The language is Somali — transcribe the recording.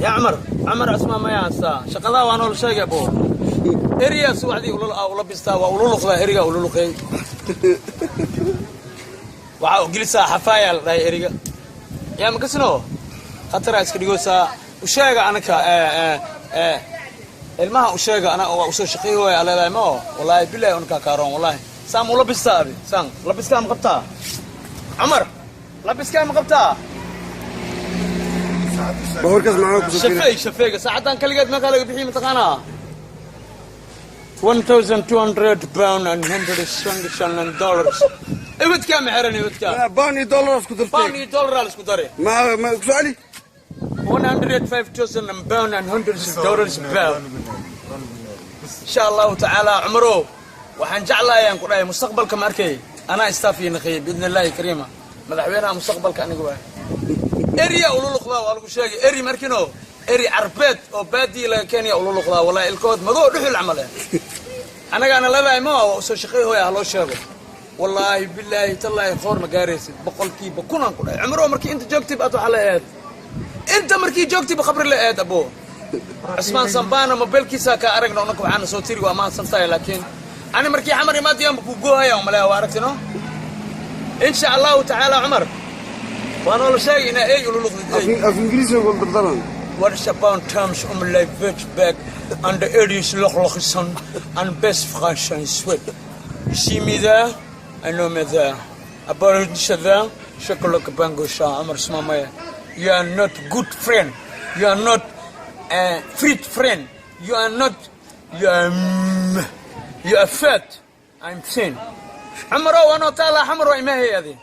يا عمر اسمع ما يا شقدا وانا ولا شيء ابو اريا سوعدي ولا بيستا ولا لقدا اريا ولا لقي واو جلسا حفايا لا اريا يا مكسنو خطر اسك دغوسا وشيغا انك المها وشيغا انا وسو شقي هو على لا ما والله بالله انك كارون والله سام ولا بيستا ابي سام لبس كام قبطه عمر لبس كام قبطه بوركز معاك شفيق ساعتان كلقت ما قالوا بحي متقانا 1200 pound and $127 ايوت كام حرني ايوت كام باني دولار اسكو درتي باني دولار اسكو دري ما سؤالي 105,000 pound and $100 pound ان شاء الله تعالى عمرو waxaan jeclaayaan ku dhahay mustaqbalka markay ana istaafi naqay باذن الله كريمه madaxweynaha mustaqbalka anigu waa اريا ولولقدا waa lagu sheegay eri markino eri carbeed oo baadi la Kenya ولولقدا wallahi ilkood madoo dhuxul camale anaga ana leedahay ma soo shaqay hooyo loo sheego wallahi billahi tallahi qoor ma gaaraysid boqolkiiba kunan ku dhahay umro markii inta joogtay baad waxa la eed inta markii joogtay ba khabri la eed abo Asmaan Sambana mobilkiisa ka aragna oo waxaan soo tiri waa ma santaay laakiin ana markii xamar imaadiyaan ku goohaya oo malaa waaragtino in sha Allah ta'ala Umar وانا ولا شيء انا اي يقولوا في انجليزي يقول بالضبط what is about terms like veg back and the areas lochlochson and best French and sweet see me there I know me there about there chocolate bango sha Amar Smamaya you are not good friend you are not a free friend you are not you are fat I'm thin Amaro وانا طالع حمر ما هي هذه